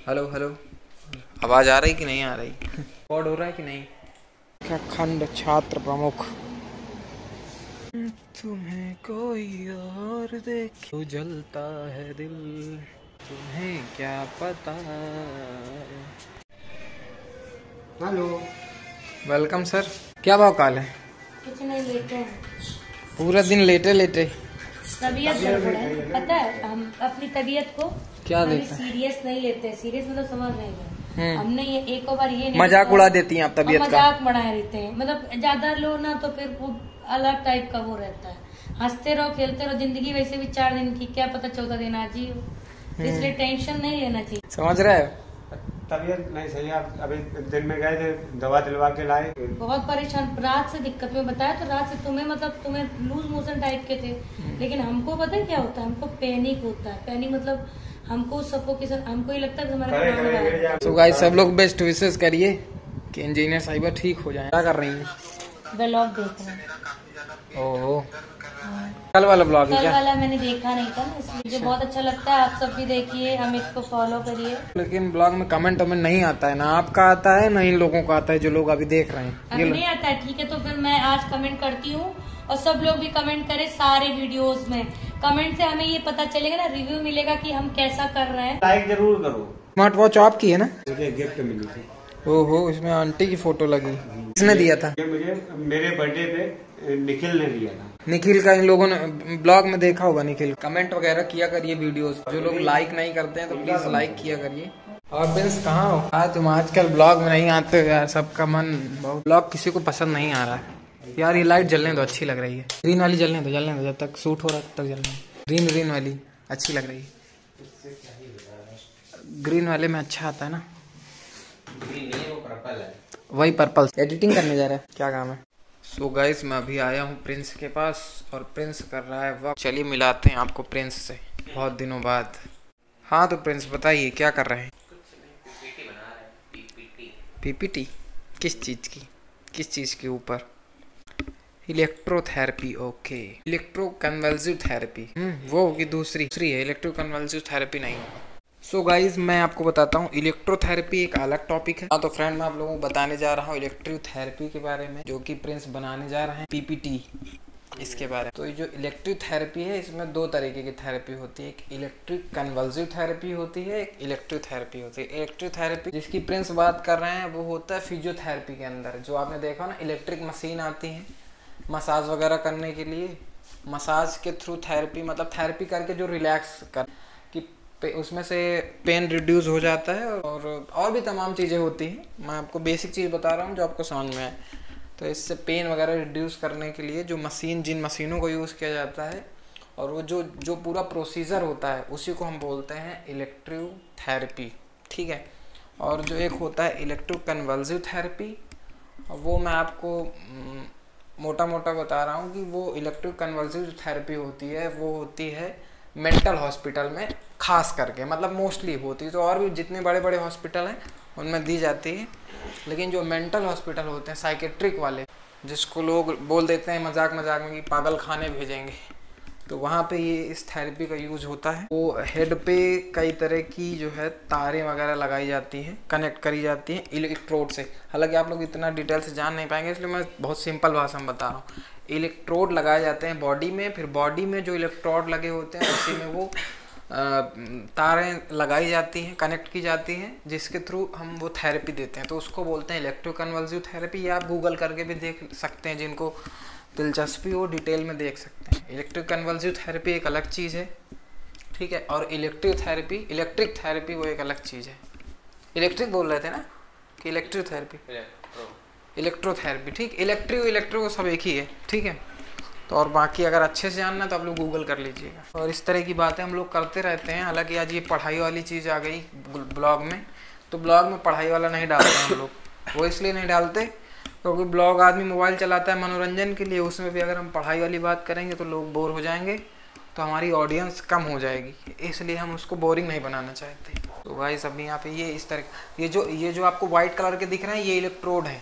Hello hello, आवाज़ आ रही कि नहीं आ रही? रिकॉर्ड हो रहा है कि नहीं? खंड छात्र प्रमुख। तुम्हें कोई और देखे जलता है दिल, तुम्हें क्या पता। Hello, welcome sir. क्या भाव काल है? कुछ नहीं, लेटे हैं। पूरा दिन लेटे लेटे तबीयत गड़बड़ है, पता है। हम अपनी तबीयत को क्या कभी देते हैं? सीरियस नहीं लेते। सीरियस मतलब समझ नहीं गए। हमने ये एक बार ये नहीं मजाक उड़ा देती हैं आप हम तबीयत का। मजाक बढ़ाए रहते हैं, मतलब ज्यादा लो ना तो फिर वो अलग टाइप का वो रहता है। हंसते रहो, खेलते रहो, जिंदगी वैसे भी 4 दिन की, क्या पता 14 दिन आज ही हो। इसलिए टेंशन नहीं लेना चाहिए। समझ रहे हो? तबीयत नहीं सही है। अभी दिन में गए थे, दवा दिलवा के लाए। बहुत परेशान, रात से दिक्कत में बताया तो रात से तुम्हें लूज मोशन टाइप के थे, लेकिन हमको पता है क्या होता है, हमको पैनिक होता है। पैनिक मतलब हमको सफोकेशन, हमको ये लगता है कि हमारा प्राण बाहर है। तो गाइस सब लोग बेस्ट विशेष करिए कि इंजीनियर साहिबा ठीक हो जाए। क्या कर रही हैं? व्लॉग देख रहे हैं। ओहो, कल वाला ब्लॉग है कल क्या? वाला मैंने देखा नहीं था, इसलिए मुझे बहुत अच्छा लगता है। आप सब भी देखिए, अमित को फॉलो करिए। लेकिन ब्लॉग में कमेंट नहीं आता है, ना आपका आता है ना इन लोगों का आता है जो लोग अभी देख रहे हैं। अभी नहीं आता है, ठीक है, तो फिर मैं आज कमेंट करती हूँ और सब लोग भी कमेंट करें सारे वीडियोस में। कमेंट से हमें ये पता चलेगा ना, रिव्यू मिलेगा कि हम कैसा कर रहे हैं। लाइक जरूर करो। स्मार्ट वॉच आपकी है ना? मुझे गिफ्ट मिली थी। ओहो, इसमें आंटी की फोटो लगी। किसने दिया था? ये मुझे मेरे बर्थडे पे निखिल ने दिया था। निखिल का इन लोगों ने ब्लॉग में देखा होगा। निखिल कमेंट वगैरह किया करिए वीडियोस। जो लोग लाइक नहीं करते हैं तो प्लीज लाइक किया करिए। और प्रिंस कहाँ हो? हाँ, तुम आजकल ब्लॉग में नहीं आते हो यार, सबका मन बहुत। ब्लॉग किसी को पसंद नहीं आ रहा है यार। ये लाइट जलने दो, अच्छी लग रही है। ग्रीन वाली जलने दो, जब तक शूट हो रहा है तब तक जलने दो। ग्रीन ग्रीन वाली अच्छी लग रही है। ग्रीन वाले में अच्छा आता है ना? ग्रीन नहीं, वो पर्पल है। वही पर्पल। एडिटिंग करने जा रहा है, क्या काम है? सो गाइस, मैं अभी आया हूँ प्रिंस के पास और प्रिंस कर रहा है वक्त। चलिए मिलाते हैं आपको प्रिंस से, बहुत दिनों बाद। हाँ तो प्रिंस बताइए क्या कर रहे हैं? पीपीटी बना रहे हैं। पीपीटी किस चीज़ के ऊपर? इलेक्ट्रोथेरेपी। Okay, electroconvulsive therapy. वो होगी दूसरी है, इलेक्ट्रोकन्वल्सिव थेरेपी नहीं होगा। सो गाइज, मैं आपको बताता हूँ, इलेक्ट्रोथेरेपी एक अलग टॉपिक है। हाँ तो फ्रेंड, मैं आप लोगों को बताने जा रहा हूँ इलेक्ट्रोथेरेपी के बारे में, जो कि प्रिंस बनाने जा रहे हैं पीपीटी इसके बारे में। तो ये जो इलेक्ट्रोथेरेपी है, इसमें 2 तरीके की थेरेपी होती है। एक इलेक्ट्रिक कन्वल्सिव थेरेपी होती है, एक इलेक्ट्रोथेरेपी होती है। इलेक्ट्रोथेरेपी जिसकी प्रिंस बात कर रहे हैं वो होता है फिजियोथेरेपी के अंदर। जो आपने देखा ना, इलेक्ट्रिक मशीन आती है मसाज वगैरह करने के लिए। मसाज के थ्रू थेरेपी, मतलब थेरेपी करके जो रिलैक्स कर कि उसमें से पेन रिड्यूस हो जाता है, और भी तमाम चीज़ें होती हैं। मैं आपको बेसिक चीज़ बता रहा हूँ जो आपको समझ में आए। तो इससे पेन वगैरह रिड्यूस करने के लिए जो जिन मशीनों को यूज़ किया जाता है, और वो जो पूरा प्रोसीजर होता है, उसी को हम बोलते हैं इलेक्ट्रोथेरेपी। ठीक है। और जो एक होता है इलेक्ट्रोकन्वल्सिव थेरेपी, वो मैं आपको मोटा मोटा बता रहा हूँ कि वो इलेक्ट्रोकन्वल्सिव थेरेपी होती है, वो होती है मेंटल हॉस्पिटल में खास करके, मतलब मोस्टली होती है। तो और भी जितने बड़े बड़े हॉस्पिटल हैं उनमें दी जाती है, लेकिन जो मेंटल हॉस्पिटल होते हैं साइकेट्रिक वाले, जिसको लोग बोल देते हैं मजाक मजाक में कि पागल खाने भेजेंगे, तो वहाँ पे ये इस थेरेपी का यूज होता है। वो हेड पे कई तरह की जो है तारें वगैरह लगाई जाती हैं, कनेक्ट करी जाती हैं इलेक्ट्रोड से। हालांकि आप लोग इतना डिटेल से जान नहीं पाएंगे, इसलिए मैं बहुत सिंपल भाषा में बता रहा हूँ। इलेक्ट्रोड लगाए जाते हैं बॉडी में, फिर बॉडी में जो इलेक्ट्रोड लगे होते हैं उसी में वो तारें लगाई जाती हैं, कनेक्ट की जाती हैं, जिसके थ्रू हम वो थेरेपी देते हैं। तो उसको बोलते हैं इलेक्ट्रोकन्वल्सिव थेरेपी। या आप गूगल करके भी देख सकते हैं, जिनको दिलचस्पी हो डिटेल में देख सकते हैं। इलेक्ट्रोकन्वल्सिव थेरेपी एक अलग चीज़ है, ठीक है। और इलेक्ट्रिक थेरेपी वो एक अलग चीज़ है। इलेक्ट्रिक बोल रहे थे ना कि इलेक्ट्रोथेरेपी, इलेक्ट्रोथेरेपी, ठीक। इलेक्ट्रो सब एक ही है, ठीक है। तो और बाकी अगर अच्छे से जानना तो आप लोग गूगल कर लीजिएगा। और इस तरह की बातें हम लोग करते रहते हैं। हालांकि आज ये पढ़ाई वाली चीज़ आ गई ब्लॉग में, तो ब्लॉग में पढ़ाई वाला नहीं डालते हम लोग। वो इसलिए नहीं डालते क्योंकि ब्लॉग आदमी मोबाइल चलाता है मनोरंजन के लिए, उसमें भी अगर हम पढ़ाई वाली बात करेंगे तो लोग बोर हो जाएंगे, तो हमारी ऑडियंस कम हो जाएगी, इसलिए हम उसको बोरिंग नहीं बनाना चाहते। तो भाई सब यहाँ पे ये इस तरह, ये जो आपको व्हाइट कलर के दिख रहे हैं, ये इलेक्ट्रोड है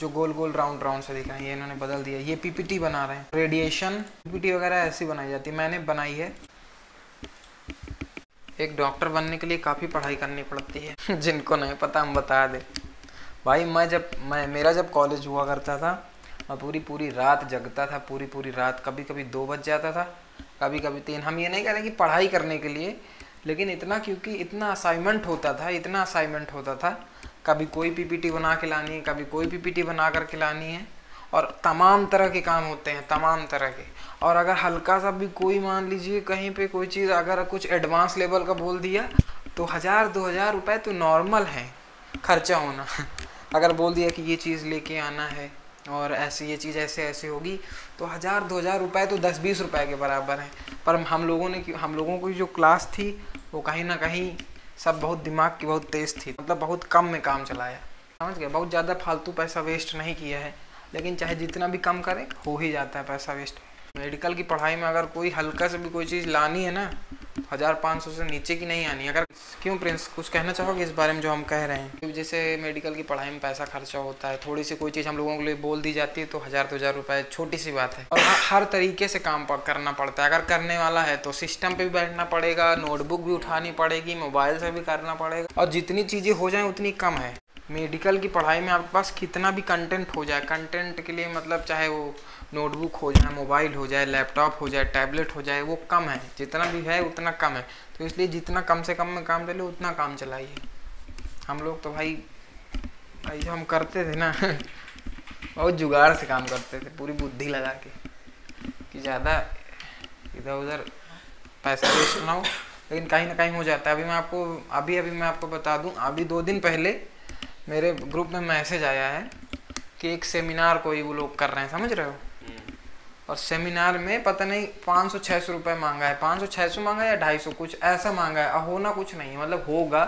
जो गोल गोल राउंड राउंड से दिख रहे हैं। ये इन्होंने बदल दिया, ये पीपीटी बना रहे हैं। रेडिएशन पीपीटी वगैरह ऐसी बनाई जाती है, मैंने बनाई है। एक डॉक्टर बनने के लिए काफ़ी पढ़ाई करनी पड़ती है जिनको नहीं पता हम बता दें। भाई मेरा जब कॉलेज हुआ करता था, मैं पूरी पूरी रात जगता था, पूरी पूरी रात, कभी कभी 2 बज जाता था, कभी कभी 3। हम ये नहीं कह रहे कि पढ़ाई करने के लिए, लेकिन इतना, क्योंकि इतना असाइनमेंट होता था, कभी कोई पीपीटी बना के लानी है, कभी कोई पीपीटी बना करके लानी है, और तमाम तरह के काम होते हैं, तमाम तरह के। और अगर हल्का सा भी कोई, मान लीजिए कहीं पे कोई चीज़ अगर कुछ एडवांस लेवल का बोल दिया तो 1000-2000 रुपये तो नॉर्मल है खर्चा होना अगर बोल दिया कि ये चीज़ लेके आना है और ऐसे ये चीज़ ऐसे ऐसे होगी, तो 1000-2000 रुपये तो 10-20 रुपये के बराबर हैं। पर हम लोगों की जो क्लास थी वो कहीं ना कहीं सब बहुत दिमाग की बहुत तेज़ थी, मतलब बहुत कम में काम चलाया, समझ गए। बहुत ज़्यादा फालतू पैसा वेस्ट नहीं किया है, लेकिन चाहे जितना भी कम करें हो ही जाता है पैसा वेस्ट। मेडिकल की पढ़ाई में अगर कोई हल्का से भी कोई चीज़ लानी है ना, 1500 से नीचे की नहीं आनी। अगर क्यों प्रिंस, कुछ कहना चाहोगे इस बारे में जो हम कह रहे हैं? जैसे मेडिकल की पढ़ाई में पैसा खर्चा होता है, थोड़ी सी कोई चीज़ हम लोगों के लिए बोल दी जाती है तो 1000-2000 रुपये छोटी सी बात है। और हर तरीके से काम करना पड़ता है। अगर करने वाला है तो सिस्टम पे भी बैठना पड़ेगा, नोटबुक भी उठानी पड़ेगी, मोबाइल से भी करना पड़ेगा, और जितनी चीज़ें हो जाएँ उतनी कम है। मेडिकल की पढ़ाई में आपके पास कितना भी कंटेंट हो जाए, कंटेंट के लिए मतलब चाहे वो नोटबुक हो जाए, मोबाइल हो जाए, लैपटॉप हो जाए, टैबलेट हो जाए, वो कम है, जितना भी है उतना कम है। तो इसलिए जितना कम से कम में काम चले उतना काम चलाइए। हम लोग तो भाई जो हम करते थे ना बहुत जुगाड़ से काम करते थे, पूरी बुद्धि लगा के, कि ज़्यादा इधर उधर पैसा वेस्ट ना हो, लेकिन कहीं ना कहीं हो जाता है। अभी मैं आपको बता दूं, अभी 2 दिन पहले मेरे ग्रुप में मैसेज आया है कि एक सेमिनार कोई वो लोग कर रहे हैं, समझ रहे हो, और सेमिनार में पता नहीं 500-600 रुपये मांगा है, 500-600 मांगा है या 250 कुछ ऐसा मांगा है। होना कुछ नहीं है, मतलब होगा,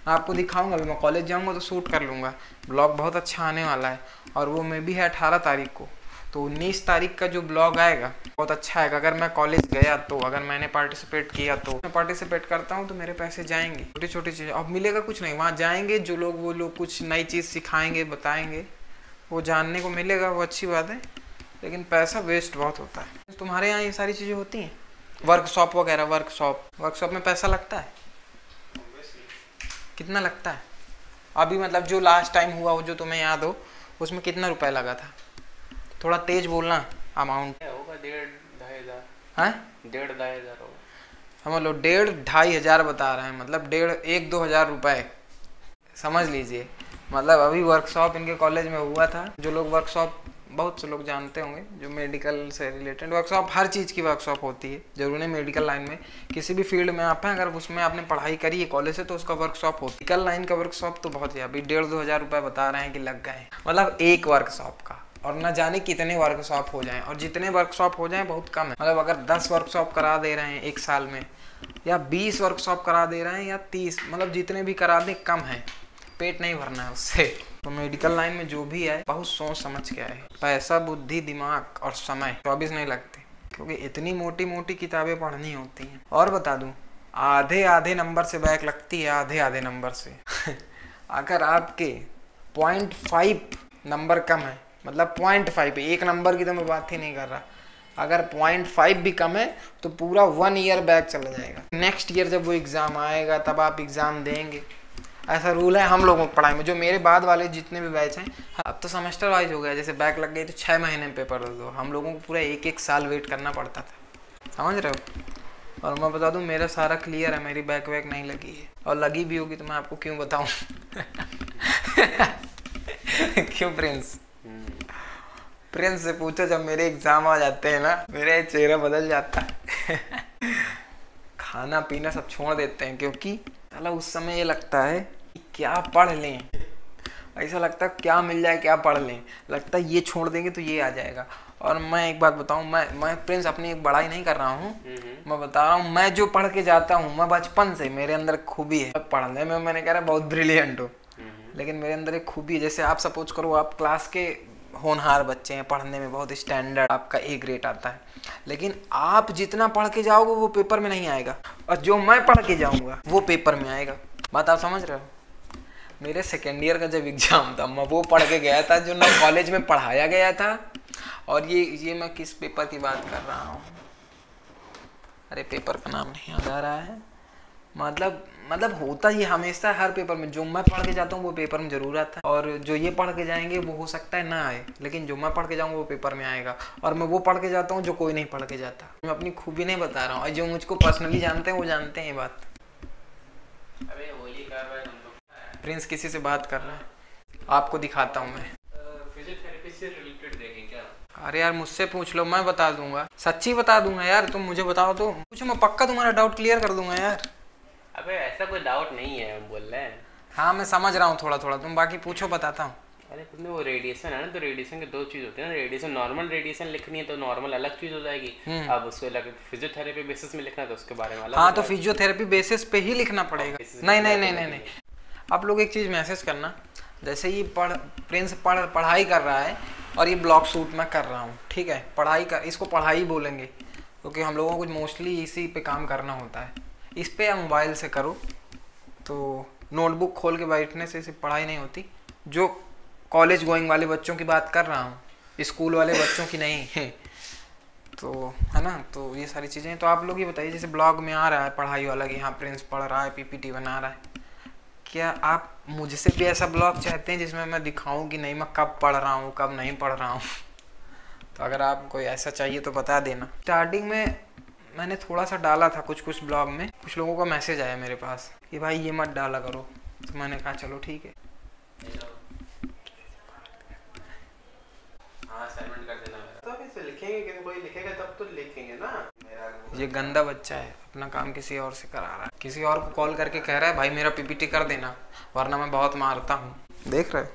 मैं आपको दिखाऊंगा। अभी मैं कॉलेज जाऊंगा तो शूट कर लूँगा, ब्लॉग बहुत अच्छा आने वाला है, और वो में भी है 18 तारीख को। तो 19 तारीख का जो ब्लॉग आएगा बहुत अच्छा आएगा। अगर मैं कॉलेज गया तो, अगर मैंने पार्टिसिपेट किया तो, मैं पार्टिसिपेट करता हूँ तो मेरे पैसे जाएंगे, छोटी छोटी चीज़ें। अब मिलेगा कुछ नहीं, वहाँ जाएंगे जो लोग, वो लोग कुछ नई चीज़ सिखाएंगे, बताएंगे, वो जानने को मिलेगा, वो अच्छी बात है, लेकिन पैसा वेस्ट बहुत होता है। तुम्हारे यहाँ ये सारी चीज़ें होती हैं, वर्कशॉप वगैरह? वर्कशॉप में पैसा लगता है? कितना लगता है? अभी मतलब जो लास्ट टाइम हुआ हो, जो तुम्हें याद हो, उसमें कितना रुपए लगा था? थोड़ा तेज बोलना। अमाउंट होगा 1.5-2 है, 1.5-2 होगा। समझ लो 1.5-2 हज़ार बता रहे हैं, मतलब 1-2 हज़ार रुपये समझ लीजिए। मतलब अभी वर्कशॉप इनके कॉलेज में हुआ था। जो लोग वर्कशॉप, बहुत से लोग जानते होंगे, जो मेडिकल से रिलेटेड वर्कशॉप, हर चीज़ की वर्कशॉप होती है, जरूरी नहीं मेडिकल लाइन में, किसी भी फील्ड में आप हैं, अगर उसमें आपने पढ़ाई करी है कॉलेज से तो उसका वर्कशॉप होती है। मेडिकल लाइन का वर्कशॉप तो बहुत ही, अभी 1.5-2 हज़ार रुपये बता रहे हैं कि लग गए, मतलब एक वर्कशॉप का। और न जाने कितने वर्कशॉप हो जाएं, और जितने वर्कशॉप हो जाएं बहुत कम है। मतलब अगर 10 वर्कशॉप करा दे रहे हैं एक साल में, या 20 वर्कशॉप करा दे रहे हैं, या 30, मतलब जितने भी करा दें कम है, पेट नहीं भरना है उससे। तो मेडिकल लाइन में जो भी है बहुत सोच समझ के आए। पैसा, बुद्धि, दिमाग और समय 24 नहीं लगते, क्योंकि इतनी मोटी मोटी किताबें पढ़नी होती हैं। और बता दूं, आधे नंबर से बैक लगती है, आधे नंबर से अगर आपके 0.5 नंबर कम है, मतलब 0.5, 1 नंबर की तो मैं बात ही नहीं कर रहा, अगर 0.5 भी कम है तो पूरा 1 ईयर बैक चला जाएगा। नेक्स्ट ईयर जब वो एग्ज़ाम आएगा तब आप एग्ज़ाम देंगे। ऐसा रूल है हम लोगों की पढ़ाई में। जो मेरे बाद वाले जितने भी बैच हैं, अब तो सेमेस्टर वाइज हो गया, जैसे बैक लग गई तो 6 महीने में पेपर दे दो। हम लोगों को पूरा 1-1 साल वेट करना पड़ता था, समझ रहे हो। और मैं बता दूं, मेरा सारा क्लियर है, मेरी बैक वैक नहीं लगी है, और लगी भी होगी तो मैं आपको क्यों बताऊं क्यों प्रिंस से पूछो, जब मेरे एग्जाम आ जाते हैं ना, मेरा चेहरा बदल जाता है खाना पीना सब छोड़ देते हैं, क्योंकि साला उस समय ये लगता है कि क्या पढ़ लें, ऐसा लगता है क्या मिल जाए, क्या पढ़ लें, लगता है ये छोड़ देंगे तो ये आ जाएगा। और मैं एक बात बताऊं, मैं प्रिंस अपनी एक बड़ाई नहीं कर रहा हूं, मैं बता रहा हूं, मैं जो पढ़ के जाता हूं, मैं बचपन से, मेरे अंदर खूबी है पढ़ने में, मैंने कह रहा बहुत ब्रिलियंट हो, लेकिन मेरे अंदर एक खूबी है। जैसे आप सपोज करो, आप क्लास के होनहार बच्चे हैं, पढ़ने में बहुत स्टैंडर्ड, आपका A ग्रेड आता है, लेकिन आप जितना पढ़ के जाओगे वो पेपर में नहीं आएगा, और जो मैं पढ़ के जाऊंगा वो पेपर में आएगा। बात आप समझ रहे हो। मेरे सेकेंड ईयर का जब एग्जाम था, मैं वो पढ़ के गया था जो ना कॉलेज में पढ़ाया गया था। और ये मैं किस पेपर की बात कर रहा हूँ, अरे पेपर का नाम नहीं याद आ रहा है, मतलब होता ही हमेशा हर पेपर में, जो मैं पढ़ के जाता हूँ वो पेपर में जरूर आता है, और जो ये पढ़ के जाएंगे वो हो सकता है ना आए, लेकिन जो मैं पढ़ के जाऊँगा वो पेपर में आएगा। और मैं वो पढ़ के जाता हूँ जो कोई नहीं पढ़ के जाता। मैं अपनी खूबी नहीं बता रहा हूँ, और जो मुझको पर्सनली जानते हैं वो जानते हैं ये बात। अबे वो ये कर रहा है तुम लोग। प्रिंस किसी से बात कर रहा है, आपको दिखाता हूँ मैं। फिजियोथेरेपी से रिलेटेड देखें क्या? अरे यार मुझसे पूछ लो, मैं बता दूंगा, सच्ची बता दूंगा यार। तुम मुझे बताओ तो पूछो, मैं पक्का तुम्हारा डाउट क्लियर कर दूंगा यार। अबे ऐसा कोई डाउट नहीं है, हम बोल रहे हैं। हाँ मैं समझ रहा हूँ थोड़ा थोड़ा, तुम बाकी पूछो बताता हूँ। अरे तुमने वो रेडिएशन है ना, तो रेडिएशन के दो चीज़ होती है ना। रेडिएशन नॉर्मल रेडिएशन लिखनी है तो नॉर्मल अलग चीज़ हो जाएगी। अब उसको अलग फिजियोथेरेपी बेसिस में लिखना है तो उसके बारे में अलग। हाँ तो फिजियोथेरेपी बेसिस पे ही लिखना पड़ेगा। नहीं नहीं नहीं नहीं नहीं, आप लोग एक चीज़ मैसेज करना, जैसे ये प्रिंस पढ़ाई कर रहा है और ये ब्लॉग शूट मैं कर रहा हूँ, ठीक है। पढ़ाई कर, इसको पढ़ाई बोलेंगे क्योंकि हम लोगों को मोस्टली इसी पे काम करना होता है। इस पे या मोबाइल से करो तो नोटबुक खोल के बैठने से सिर्फ पढ़ाई नहीं होती। जो कॉलेज गोइंग वाले बच्चों की बात कर रहा हूँ, स्कूल वाले बच्चों की नहीं है, तो है ना। तो ये सारी चीज़ें तो आप लोग ये बताइए, जैसे ब्लॉग में आ रहा है पढ़ाई वाला कि हाँ प्रिंस पढ़ रहा है, पीपीटी बना रहा है, क्या आप मुझसे भी ऐसा ब्लॉग चाहते हैं जिसमें मैं दिखाऊं कि नहीं मैं कब पढ़ रहा हूँ कब नहीं पढ़ रहा हूँ? तो अगर आप कोई ऐसा चाहिए तो बता देना। स्टार्टिंग में मैंने थोड़ा सा डाला था कुछ ब्लॉग में, कुछ लोगों का मैसेज आया मेरे पास कि भाई ये मत डाला करो, तो मैंने कहा चलो ठीक है। हाँ असाइनमेंट कर देना मेरा। तो इसे लिखेंगे कि कोई लिखेगा तब तो लिखेंगे ना। मेरा ये गंदा बच्चा है, अपना काम किसी और से करा रहा है, किसी और को कॉल करके कह रहा है भाई मेरा पीपीटी कर देना वरना मैं बहुत मारता हूँ। देख रहे हो,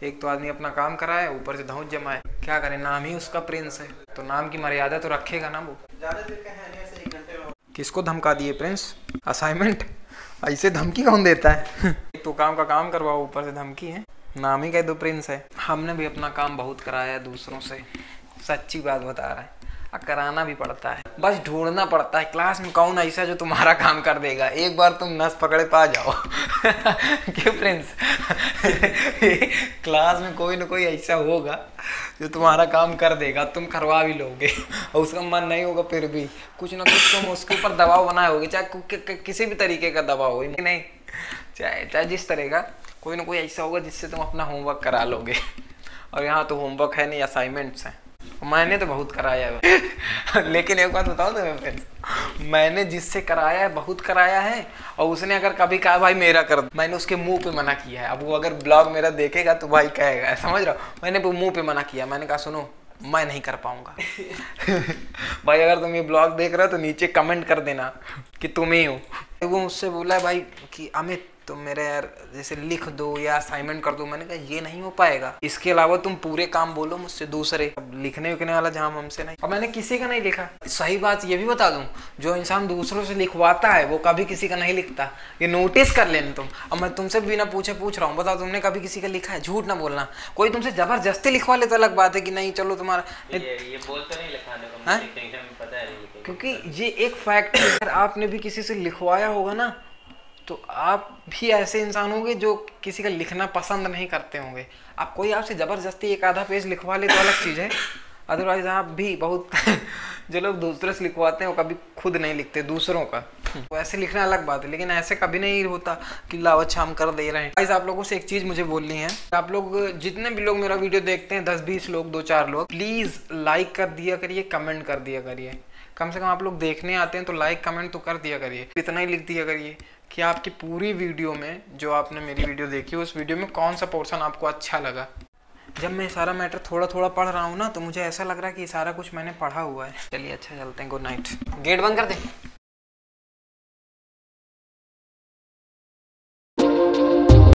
एक तो आदमी अपना काम कराए ऊपर से धौंस जमाए। क्या करे, नाम ही उसका प्रिंस है तो नाम की मर्यादा तो रखेगा ना वो। ज़्यादा देर का है नहीं, ऐसे 1 घंटे में। किसको धमका दिए प्रिंस? असाइनमेंट ऐसे धमकी कौन देता है? तो काम का काम करवाओ, ऊपर से धमकी है। नाम ही कह दो प्रिंस है। हमने भी अपना काम बहुत कराया है दूसरों से, सच्ची बात बता रहा है, और कराना भी पड़ता है, बस ढूंढना पड़ता है क्लास में कौन ऐसा जो तुम्हारा काम कर देगा। एक बार तुम नस पकड़े पा जाओ क्यों प्रिंस? क्लास में कोई ना कोई ऐसा होगा जो तुम्हारा काम कर देगा, तुम करवा भी लोगे और उसका मन नहीं होगा, फिर भी कुछ ना कुछ तुम उसके ऊपर दबाव बनाए होगे, चाहे किसी भी तरीके का दबाव हो, नहीं चाहे जिस तरह का, कोई ना कोई ऐसा होगा जिससे तुम अपना होमवर्क करा लोगे। और यहाँ तो होमवर्क है नहीं, असाइनमेंट्स हैं। मैंने तो बहुत कराया है लेकिन एक बात बताओ तुम्हें फ्रेंड्स, मैंने जिससे कराया है बहुत कराया है, और उसने अगर कभी कहा भाई मेरा कर, मैंने उसके मुंह पे मना किया है। अब वो अगर ब्लॉग मेरा देखेगा तो भाई कहेगा, समझ रहा हो, मैंने वो मुंह पे मना किया, मैंने कहा सुनो मैं नहीं कर पाऊंगा भाई अगर तुम ये ब्लॉग देख रहे हो तो नीचे कमेंट कर देना कि तुम ही हो। वो मुझसे बोला है भाई कि अमित तुम मेरे यार जैसे लिख दो या असाइनमेंट कर दो। मैंने कहा ये नहीं हो पाएगा, इसके अलावा तुम पूरे काम बोलो मुझसे दूसरे, लिखने उखने वाला जहाँ हमसे नहीं। और मैंने किसी का नहीं लिखा। सही बात ये भी बता दूं, जो इंसान दूसरों से लिखवाता है वो कभी किसी का नहीं लिखता, ये नोटिस कर लेना तुम। अब मैं तुमसे बिना पूछे पूछ रहा हूँ, बताओ तुमने कभी किसी का लिखा है? झूठ ना बोलना। कोई तुमसे जबरदस्ती लिखवा ले तो अलग बात है कि नहीं चलो तुम्हारा, ये बोलते नहीं लिखाने को, मुझे टेंशन पता है नहीं लिखेंगे। क्योंकि ये एक फैक्ट है। अगर आपने भी किसी से लिखवाया होगा ना तो आप भी ऐसे इंसान होंगे जो किसी का लिखना पसंद नहीं करते होंगे। आप कोई आपसे ज़बरदस्ती एक आधा पेज लिखवा ले तो अलग चीज़ है, अदरवाइज आप भी बहुत जो लोग दूसरे से लिखवाते हैं वो कभी खुद नहीं लिखते दूसरों का। वैसे लिखना अलग बात है, लेकिन ऐसे कभी नहीं होता कि लाओ अच्छा हम कर दे रहे हैं। गाइस आप लोगों से एक चीज़ मुझे बोलनी है, आप लोग जितने भी लोग मेरा वीडियो देखते हैं, 10-20 लोग, 2-4 लोग, प्लीज़ लाइक कर दिया करिए, कमेंट कर दिया करिए। कम से कम आप लोग देखने आते हैं तो लाइक कमेंट तो कर दिया करिए। इतना ही लिख दिया करिए कि आपकी पूरी वीडियो में, जो आपने मेरी वीडियो देखी उस वीडियो में कौन सा पोर्शन आपको अच्छा लगा। जब मैं सारा मैटर थोड़ा थोड़ा पढ़ रहा हूँ ना तो मुझे ऐसा लग रहा है कि सारा कुछ मैंने पढ़ा हुआ है। चलिए अच्छा चलते हैं, गुड नाइट। गेट बंद कर दें।